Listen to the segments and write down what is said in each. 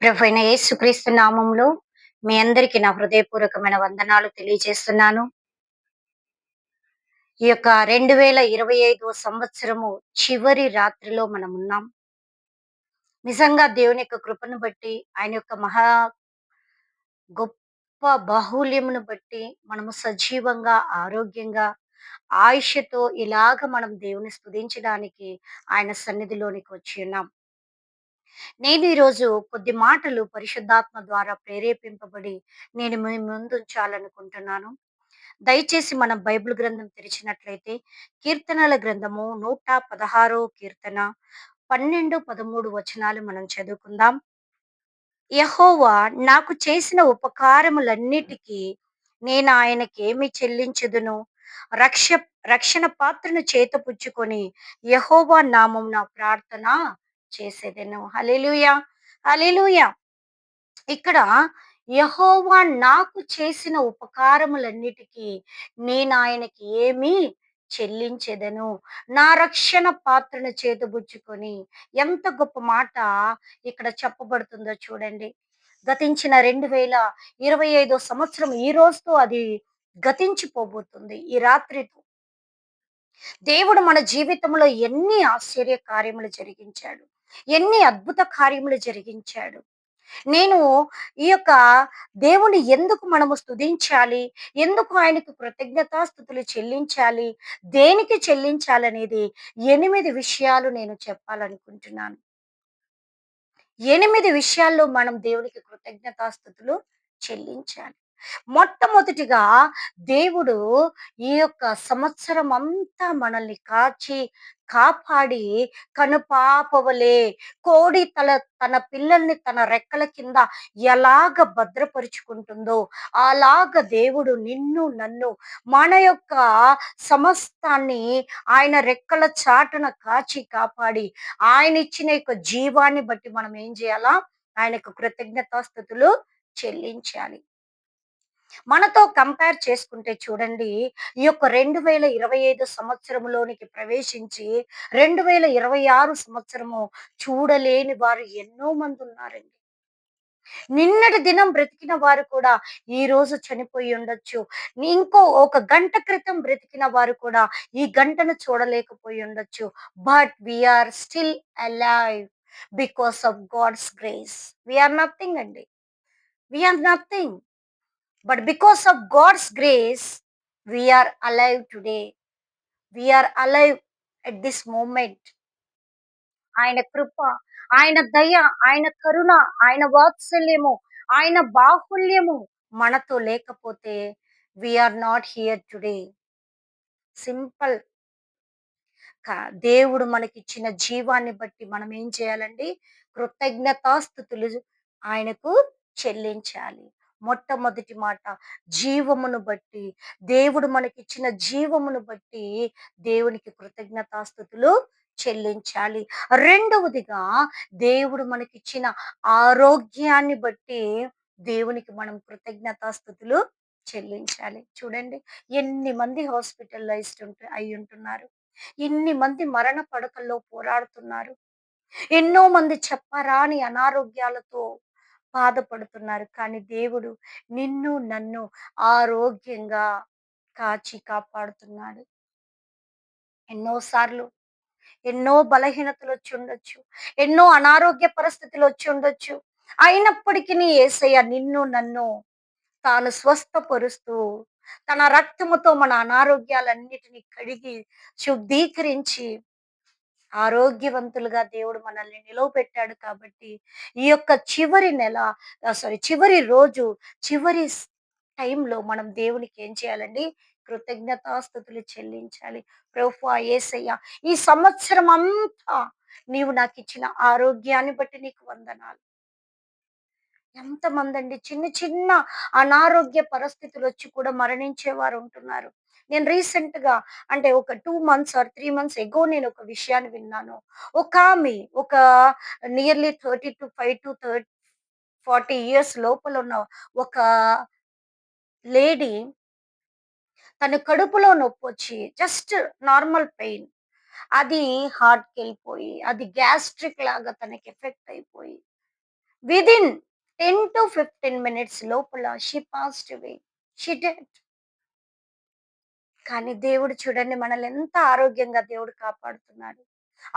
ప్రభువైన యేసుక్రీస్తు నామంలో మీ అందరికీ నా హృదయపూర్వకమైన వందనాలు తెలియజేస్తున్నాను. ఈ యొక్క 2025 సంవత్సరము చివరి రాత్రిలో మనమున్నాం. నిజంగా దేవుని యొక్క కృపను బట్టి, ఆయన యొక్క గొప్ప బాహుల్యమును బట్టి మనము సజీవంగా, ఆరోగ్యంగా, ఆయుష్‌తో ఇలాగ మనం దేవుని స్తుతించడానికి ఆయన సన్నిధిలోనికి వచ్చి ఉన్నాం. నేను ఈరోజు కొద్ది మాటలు పరిశుద్ధాత్మ ద్వారా ప్రేరేపింపబడి నేను మీ ముందుంచాలనుకుంటున్నాను. దయచేసి మనం బైబిల్ గ్రంథం తెరిచినట్లయితే కీర్తనల గ్రంథము 116 కీర్తన 12, 13 వచనాలు మనం చదువుకుందాం. యెహోవా నాకు చేసిన ఉపకారములన్నిటికీ నేను ఆయనకేమి చెల్లించుదును? రక్ష రక్షణ పాత్రను చేతపుచ్చుకొని యెహోవా నామమున ప్రార్థన చేసేదెను. హల్లెలూయా! హల్లెలూయా! ఇక్కడ యెహోవా నాకు చేసిన ఉపకారములన్నిటికీ నేనాయనకి ఏమి చెల్లించెదను. నా రక్షణ పాత్రను చేతబుచ్చుకొని ఎంత గొప్ప మాట ఇక్కడ చెప్పబడుతుందో చూడండి. గతించిన 2025 సంవత్సరం ఈ రోజుతో అది గతించిపోబోతుంది. ఈ రాత్రితో. దేవుడు మన జీవితంలో ఎన్ని ఆశ్చర్య కార్యములు జరిగించాడు. ఎన్ని అద్భుత కార్యములు జరిగించాడు. నేను ఈ యొక్క దేవుని ఎందుకు మనము స్తుతించాలి? ఎందుకు ఆయనకు కృతజ్ఞతాస్తుతులు చెల్లించాలి? దేనికి చెల్లించాలనేది 8 విషయాలు నేను చెప్పాలనుకుంటున్నాను. 8 విషయాల్లో మనం దేవునికి కృతజ్ఞతాస్తుతులు చెల్లించాలి. మొట్టమొదటిగా దేవుడు ఈ యొక్క సంవత్సరం అంతా మనల్ని కాచి, కాపాడి కనుపాపవలే కోడి తన పిల్లల్ని తన రెక్కల కింద ఎలాగ భద్రపరుచుకుంటుందో, అలాగ దేవుడు నిన్ను, నన్ను మన యొక్క సమస్తాన్ని ఆయన రెక్కల చాటున కాచి, కాపాడి ఆయనిచ్చిన యొక్క జీవాన్ని బట్టి మనం ఏం చేయాలా? ఆయనకు కృతజ్ఞతాస్తుతులు చెల్లించాలి. మనతో కంపేర్ చేసుకుంటే చూడండి, ఈ యొక్క 2025 సంవత్సరంలోనికి ప్రవేశించి 2026 సంవత్సరము చూడలేని వారు ఎన్నో మంది ఉన్నారండి. నిన్నటి దినం బ్రతికిన వారు కూడా ఈ రోజు చనిపోయి ఉండొచ్చు. ఇంకో ఒక గంట క్రితం బ్రతికిన వారు కూడా ఈ గంటను చూడలేకపోయి ఉండొచ్చు. But we are still alive because of God's grace. We are nothing అండి. We are nothing. But because of God's grace we are alive today. We are alive at this moment. ఆయన కృప, ఆయన దయ, ఆయన కరుణ, ఆయన వాత్సల్యము, ఆయన బాహుల్యము మనతో లేకపోతే we are not here today. Simple. దేవుడు మనకిచ్చిన జీవాన్ని బట్టి మనం ఏం చేయాలండి? కృతజ్ఞతాస్తుతులు ఆయనకు చెల్లించాలి. మొట్టమొదటి మాట జీవమును బట్టి, దేవుడు మనకిచ్చిన జీవమును బట్టి దేవునికి కృతజ్ఞతాస్తుతులు చెల్లించాలి. రెండవదిగా దేవుడు మనకిచ్చిన ఆరోగ్యాన్ని బట్టి దేవునికి మనం కృతజ్ఞతాస్తుతులు చెల్లించాలి. చూడండి, ఎన్ని మంది హాస్పిటలైజ్డ్ అయ్యుంటున్నారు. ఇన్ని మంది మరణ పడకల్లో పోరాడుతున్నారు. ఎన్నో మంది చెప్పరాని అనారోగ్యాలతో బాధపడుతున్నారు. కానీ దేవుడు నిన్ను, నన్ను ఆరోగ్యంగా కాచి కాపాడుతున్నాడు. ఎన్నో సార్లు ఎన్నో బలహీనతలు వచ్చి ఉండొచ్చు. ఎన్నో అనారోగ్య పరిస్థితులు వచ్చి ఉండొచ్చు. అయినప్పటికీ యేసయ్య నిన్ను, నన్ను తాను స్వస్థపరుస్తూ తన రక్తముతో మన అనారోగ్యాలన్నిటిని కడిగి శుద్ధీకరించి ఆరోగ్యవంతులుగా దేవుడు మనల్ని నిలవబెట్టాడు కాబట్టి ఈ యొక్క చివరి నెల చివరి రోజు చివరి టైంలో మనం దేవునికి ఏం చేయాలండి? కృతజ్ఞతాస్తుతులు చెల్లించాలి. ప్రభువా యేసయ్య, ఈ సంవత్సరం అంతా నీవు నాకు ఇచ్చిన ఆరోగ్యాన్ని బట్టి నీకు వందనాలు. ఎంతమందండి చిన్న చిన్న అనారోగ్య పరిస్థితులు వచ్చి కూడా మరణించే వారు ఉంటున్నారు. నేను రీసెంట్‌గా అంటే ఒక 2 మంత్స్ ఆర్ 3 మంత్స్ ఎగో నేను ఒక విషయాన్ని విన్నాను. ఒకామె ఒక నియర్లీ 40 ఇయర్స్ లోపల ఉన్న ఒక లేడీ, తన కడుపులో నొప్పొచ్చి జస్ట్ నార్మల్ పెయిన్. అది హార్ట్‌కెళ్ళిపోయి, అది గ్యాస్ట్రిక్ లాగా తనకి ఎఫెక్ట్ అయిపోయి విదిన్ 10-15 మినిట్స్ లోపల she passed away. She did. కానీ దేవుడు చూడండి మనల్ని ఎంత ఆరోగ్యంగా దేవుడు కాపాడుతున్నాడు.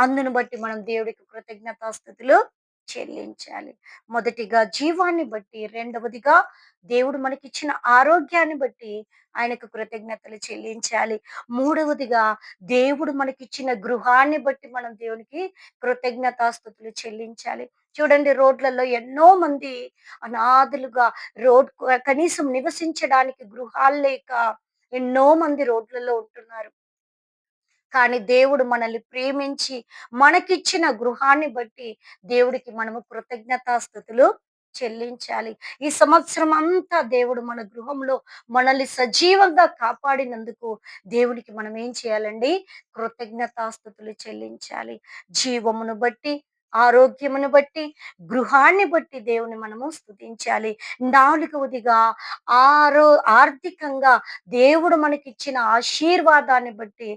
అందును బట్టి మనం దేవుడికి కృతజ్ఞతాస్థుతులు చెల్లించాలి. మొదటిగా జీవాన్ని బట్టి, రెండవదిగా దేవుడు మనకిచ్చిన ఆరోగ్యాన్ని బట్టి ఆయనకు కృతజ్ఞతలు చెల్లించాలి. మూడవదిగా దేవుడు మనకిచ్చిన గృహాన్ని బట్టి మనం దేవునికి కృతజ్ఞతాస్థుతులు చెల్లించాలి. చూడండి రోడ్లలో ఎన్నో మంది అనాథలుగా కనీసం నివసించడానికి గృహాలు లేక ఎన్నో మంది రోడ్లలో ఉంటున్నారు. కానీ దేవుడు మనల్ని ప్రేమించి మనకిచ్చిన గృహాన్ని బట్టి దేవుడికి మనము కృతజ్ఞతాస్థుతులు చెల్లించాలి. ఈ సంవత్సరం అంతా దేవుడు మన గృహంలో మనల్ని సజీవంగా కాపాడినందుకు దేవుడికి మనం ఏం చేయాలండి? కృతజ్ఞతాస్థుతులు చెల్లించాలి. జీవమును బట్టి, ఆరోగ్యమును బట్టి, గృహాన్ని బట్టి దేవుని మనము స్తుతించాలి. నాలుగవదిగా ఆరో ఆర్థికంగా దేవుడు మనకిచ్చిన ఆశీర్వాదాన్ని బట్టి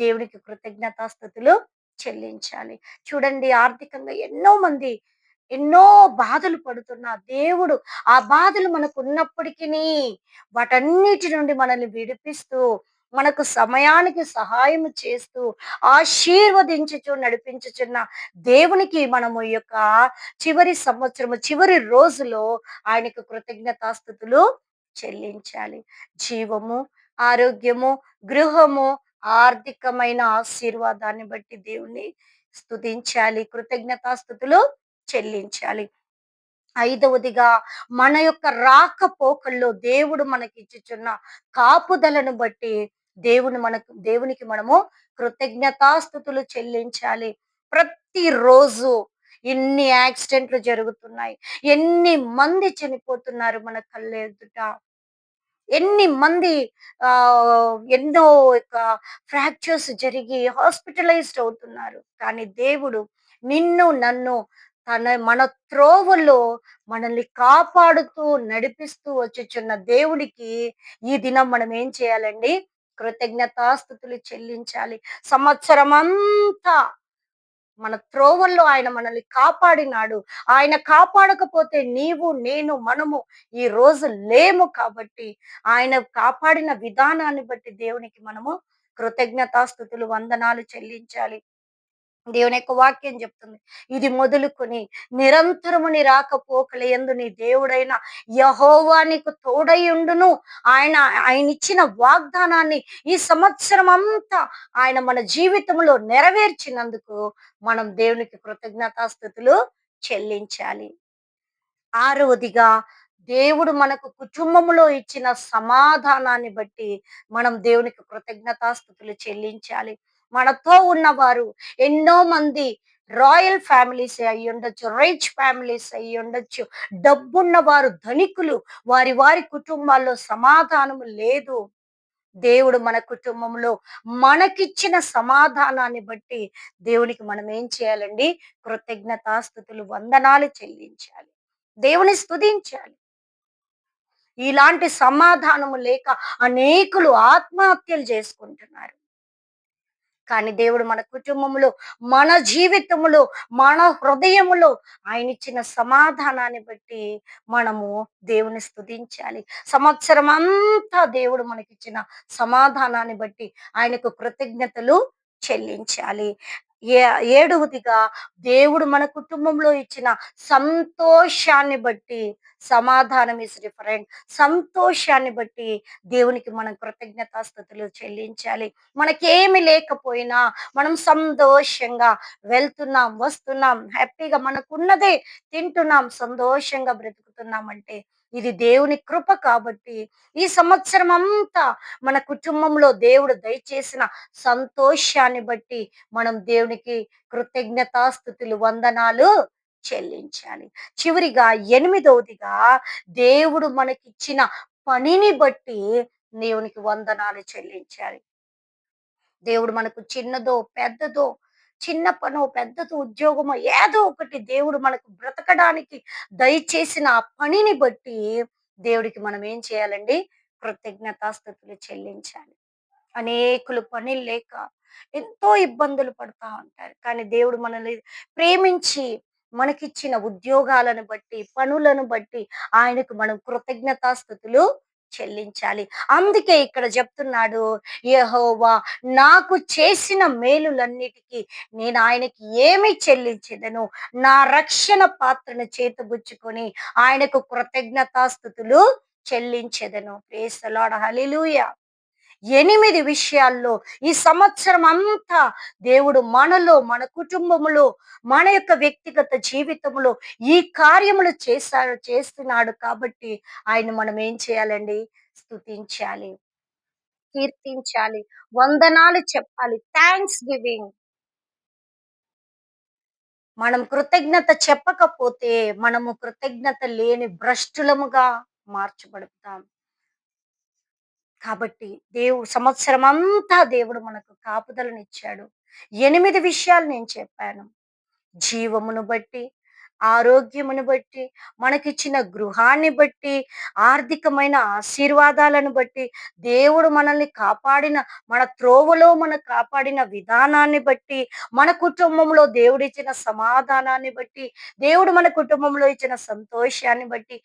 దేవునికి కృతజ్ఞతాస్థుతులు చెల్లించాలి. చూడండి ఆర్థికంగా ఎన్నో మంది ఎన్నో బాధలు పడుతున్నా దేవుడు ఆ బాధలు మనకున్నప్పటికినీ వాటన్నిటి నుండి మనల్ని విడిపిస్తూ, మనకు సమయానికి సహాయం చేస్తూ, ఆశీర్వదించుచు నడిపించుచున్న దేవునికి మనము ఈ యొక్క చివరి సంవత్సరము, చివరి రోజులో ఆయనకు కృతజ్ఞతాస్థుతులు చెల్లించాలి. జీవము, ఆరోగ్యము, గృహము, ఆర్థికమైన ఆశీర్వాదాన్ని బట్టి దేవుణ్ణి స్తుతించాలి. కృతజ్ఞతాస్థుతులు చెల్లించాలి. ఐదవదిగా మన యొక్క రాకపోకల్లో దేవుడు మనకిచ్చుచున్న కాపుదలను బట్టి దేవునికి మనము కృతజ్ఞతాస్థుతులు చెల్లించాలి. ప్రతిరోజు ఎన్ని యాక్సిడెంట్లు జరుగుతున్నాయి, ఎన్ని మంది చనిపోతున్నారు మన కళ్ళెదుట. ఎన్ని మంది ఎన్నో యొక్క ఫ్రాక్చర్స్ జరిగి హాస్పిటలైజ్డ్ అవుతున్నారు. కానీ దేవుడు నిన్ను, నన్ను మన త్రోవలో మనల్ని కాపాడుతూ, నడిపిస్తూ వచ్చుచున్న దేవుడికి ఈ దినం మనం ఏం చేయాలండి? కృతజ్ఞతాస్థుతులు చెల్లించాలి. సంవత్సరమంతా మన త్రోవల్లో ఆయన మనల్ని కాపాడినాడు. ఆయన కాపాడకపోతే నీవు, నేను, మనము ఈ రోజు లేము కాబట్టి, ఆయన కాపాడిన విధానాన్ని బట్టి దేవునికి మనము కృతజ్ఞతాస్థుతులు, వందనాలు చెల్లించాలి. దేవుని యొక్క వాక్యం చెప్తుంది. ఇది మొదలుకొని నిరంతరము నీ రాకపోకలయందు నీ దేవుడైన యెహోవా నీకు తోడయుండును. ఆయనిచ్చిన వాగ్దానాన్ని ఈ సంవత్సరం అంతా ఆయన మన జీవితంలో నెరవేర్చినందుకు మనం దేవునికి కృతజ్ఞతాస్థుతులు చెల్లించాలి. ఆరవదిగా దేవుడు మనకు కుటుంబములో ఇచ్చిన సమాధానాన్ని బట్టి మనం దేవునికి కృతజ్ఞతాస్థుతులు చెల్లించాలి. మనతో ఉన్నవారు ఎన్నో మంది రాయల్ ఫ్యామిలీస్ అయ్యుండొచ్చు, రిచ్ ఫ్యామిలీస్ అయ్యుండొచ్చు, డబ్బున్న వారు ధనికులు, వారి వారి కుటుంబాల్లో సమాధానము లేదు. దేవుడు మన కుటుంబంలో మనకిచ్చిన సమాధానాన్ని బట్టి దేవునికి మనం ఏం చేయాలండి? కృతజ్ఞతాస్థుతులు, వందనాలు చెల్లించాలి. దేవుని స్తుతించాలి. ఇలాంటి సమాధానము లేక అనేకులు ఆత్మహత్యలు చేసుకుంటున్నారు. కానీ దేవుడు మన కుటుంబములో, మన జీవితములో, మన హృదయములో ఆయనిచ్చిన సమాధానాన్ని బట్టి మనము దేవుని స్తుతించాలి. సంవత్సరం అంతా దేవుడు మనకిచ్చిన సమాధానాన్ని బట్టి ఆయనకు కృతజ్ఞతలు చెల్లించాలి. ఏ ఏడవదిగా దేవుడు మన కుటుంబంలో ఇచ్చిన సంతోషాన్ని బట్టి, సమాధానం ఇస్ డిఫరెంట్. సంతోషాన్ని బట్టి దేవునికి మనం కృతజ్ఞతాస్థుతులు చెల్లించాలి. మనకేమి లేకపోయినా మనం సంతోషంగా వెళ్తున్నాం, వస్తున్నాం, హ్యాపీగా మనకున్నదే తింటున్నాం, సంతోషంగా బ్రతుకుతున్నాం అంటే ఇది దేవుని కృప కాబట్టి ఈ సంవత్సరం అంతా మన కుటుంబంలో దేవుడు దయచేసిన సంతోషాన్ని బట్టి మనం దేవునికి కృతజ్ఞతాస్థుతులు, వందనాలు చెల్లించాలి. చివరిగా ఎనిమిదవదిగా దేవుడు మనకిచ్చిన పనిని బట్టి దేవునికి వందనాలు చెల్లించాలి. దేవుడు మనకు చిన్నదో, పెద్దదో, చిన్న పనో, పెద్దదో, ఉద్యోగమో ఏదో ఒకటి దేవుడు మనకు బ్రతకడానికి దయచేసిన ఆ పనిని బట్టి దేవుడికి మనం ఏం చేయాలండి? కృతజ్ఞతాస్థుతులు చెల్లించాలి. అనేకులు పనులు లేక ఎంతో ఇబ్బందులు పడతా ఉంటారు. కానీ దేవుడు మనల్ని ప్రేమించి మనకిచ్చిన ఉద్యోగాలను బట్టి, పనులను బట్టి ఆయనకు మనం కృతజ్ఞతాస్థుతులు చెల్లించాలి. అందుకే ఇక్కడ చెప్తున్నాడు, యెహోవా నాకు చేసిన మేలులన్నిటికి నేను ఆయనకి ఏమి చెల్లించెదను? నా రక్షణ పాత్రను చేతబుచ్చుకొని ఆయనకు కృతజ్ఞతాస్థుతులు చెల్లించెదను. Praise the Lord. హల్లెలూయా! 8 విషయాల్లో ఈ సంవత్సరం అంతా దేవుడు మనలో, మన కుటుంబములో, మన యొక్క వ్యక్తిగత జీవితంలో ఈ కార్యములు చేస్తున్నాడు కాబట్టి ఆయన మనం ఏం చేయాలండి? స్తుతించాలి, కీర్తించాలి, వందనాలు చెప్పాలి. Thanks giving. మనం కృతజ్ఞత చెప్పకపోతే మనము కృతజ్ఞత లేని భ్రష్టులముగా మార్చబడతాం. కాబట్టి సంవత్సరమంతా దేవుడు మనకు కాపుదలనిచ్చాడు. 8 విషయాలు నేను చెప్పాను. జీవమును బట్టి, ఆరోగ్యమును బట్టి, మనకిచ్చిన గృహాన్ని బట్టి, ఆర్థికమైన ఆశీర్వాదాలను బట్టి, దేవుడు మనల్ని కాపాడిన మన త్రోవలో కాపాడిన విధానాన్ని బట్టి, మన కుటుంబంలో దేవుడిచ్చిన సమాధానాన్ని బట్టి, దేవుడు మన కుటుంబంలో ఇచ్చిన సంతోషాన్ని బట్టి,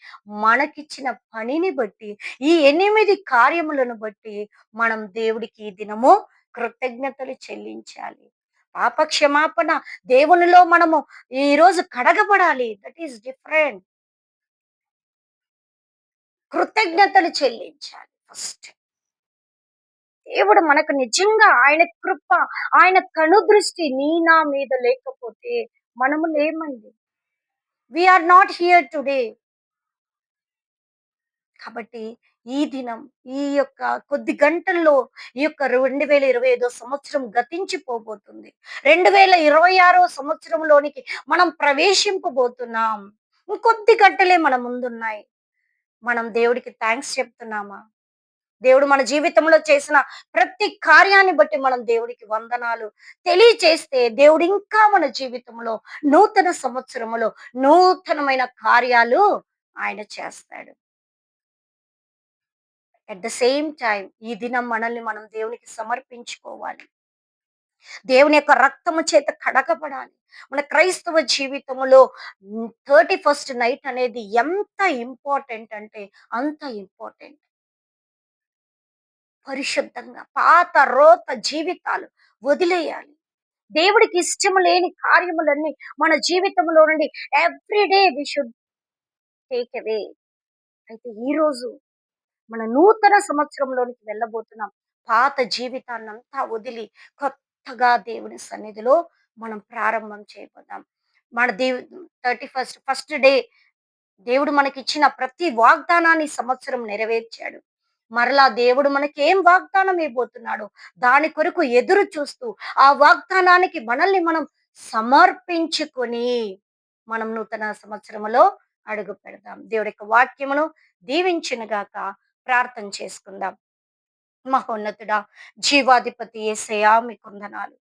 మనకిచ్చిన పనిని బట్టి, ఈ 8 కార్యములను బట్టి మనం దేవుడికి ఈ దినము కృతజ్ఞతలు చెల్లించాలి. పాప క్షమాపణ దేవునిలో మనము ఈరోజు కడగబడాలి. That is different. కృతజ్ఞతలు చెల్లించాలి ఫస్ట్. దేవుడు మనకు నిజంగా ఆయన కృప, ఆయన కనుదృష్టి నా మీద లేకపోతే మనము లేమండి. We are not here today. కాబట్టి ఈ దినం, ఈ యొక్క కొద్ది గంటల్లో ఈ యొక్క 2025 సంవత్సరం గతించిపోబోతుంది. 2026 సంవత్సరంలోనికి మనం ప్రవేశింపబోతున్నాం. ఇంకొద్ది గంటలే మన ముందున్నాయి. మనం దేవుడికి థాంక్స్ చెప్తున్నామా? దేవుడు మన జీవితంలో చేసిన ప్రతి కార్యాన్ని బట్టి మనం దేవుడికి వందనాలు తెలియచేస్తే దేవుడు ఇంకా మన జీవితంలో నూతన సంవత్సరములో నూతనమైన కార్యాలు ఆయన చేస్తాడు. అట్ ద సేమ్ టైమ్ ఈ దినం మనల్ని మనం దేవునికి సమర్పించుకోవాలి. దేవుని యొక్క రక్తము చేత కడగబడాలి. మన క్రైస్తవ జీవితంలో 31st నైట్ అనేది ఎంత ఇంపార్టెంట్ అంటే అంత ఇంపార్టెంట్. పరిశుద్ధంగా పాత రోత జీవితాలు వదిలేయాలి. దేవుడికి ఇష్టము లేని కార్యములన్నీ మన జీవితంలో నుండి everyday we should take away. అయితే ఈరోజు మన నూతన సంవత్సరంలోనికి వెళ్ళబోతున్నాం. పాత జీవితాన్నంతా వదిలి కొత్తగా దేవుని సన్నిధిలో మనం ప్రారంభం చేయబోదాం. మన 31st ఫస్ట్ డే దేవుడు మనకిచ్చిన ప్రతి వాగ్దానాన్ని ఈ సంవత్సరం నెరవేర్చాడు. మరలా దేవుడు మనకి ఏం వాగ్దానం ఇవ్వబోతున్నాడో దాని కొరకు ఎదురు చూస్తూ ఆ వాగ్దానానికి మనల్ని మనం సమర్పించుకొని మనం నూతన సంవత్సరములో అడుగు పెడదాం. దేవుడి యొక్క వాక్యమును దీవించునుగాక. ప్రార్థన చేసుకుందాం. మహోన్నతుడా, జీవాధిపతి యేసయ్యా మీకు వందనాలు.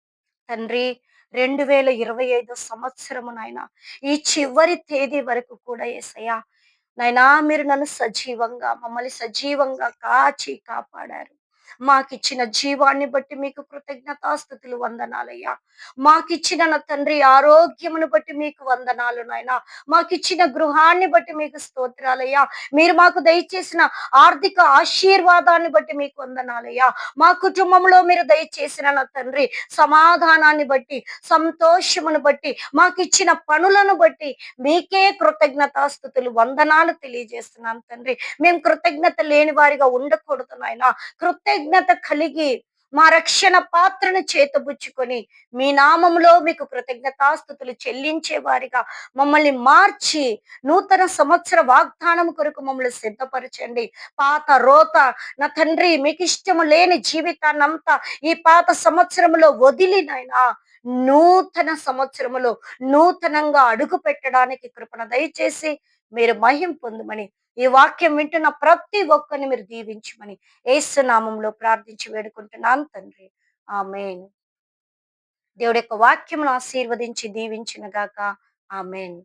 తండ్రి, 2025 సంవత్సరము నాయన ఈ చివరి తేదీ వరకు కూడా యేసయ్యా నాయనా మీరు నన్ను మమ్మల్ని సజీవంగా కాచి కాపాడారు. మాకిచ్చిన జీవాన్ని బట్టి మీకు కృతజ్ఞతాస్థుతులు వందనాలయ్యా. మాకిచ్చిన నా తండ్రి ఆరోగ్యమును బట్టి మీకు వందనాలు నాయనా. మాకిచ్చిన గృహాన్ని బట్టి మీకు స్తోత్రాలయ్యా. మీరు మాకు దయచేసిన ఆర్థిక ఆశీర్వాదాన్ని బట్టి మీకు వందనాలయ్యా. మా కుటుంబంలో మీరు దయచేసిన నా తండ్రి సమాధానాన్ని బట్టి, సంతోషమును బట్టి, మాకిచ్చిన పనులను బట్టి మీకే కృతజ్ఞతాస్థుతులు వందనాలు తెలియజేస్తున్నాను తండ్రి. మేము కృతజ్ఞత లేని వారిగా ఉండకూడదు నాయనా. కృతజ్ఞత కలిగి మా రక్షణ పాత్రను చేతబుచ్చుకొని మీ నామములో మీకు కృతజ్ఞతాస్థుతులు చెల్లించే వారిగా మమ్మల్ని మార్చి నూతన సంవత్సర వాగ్దానం కొరకు మమ్మల్ని సిద్ధపరచండి. పాత రోత నా తండ్రి మీకు ఇష్టము లేని జీవితాన్నంతా ఈ పాత సంవత్సరములో వదిలి నాయనా నూతన సంవత్సరములో నూతనంగా అడుగు పెట్టడానికి కృపణ దయచేసి మీరు మహిం పొందుమని, ఈ వాక్యం వింటున్న ప్రతి ఒక్కరిని మీరు దీవించమని యేసు నామములో ప్రార్థించి వేడుకుంటున్నాను తండ్రి. ఆమేన్. దేవుడి యొక్క వాక్యమును ఆశీర్వదించి దీవించును గాక. ఆమేన్.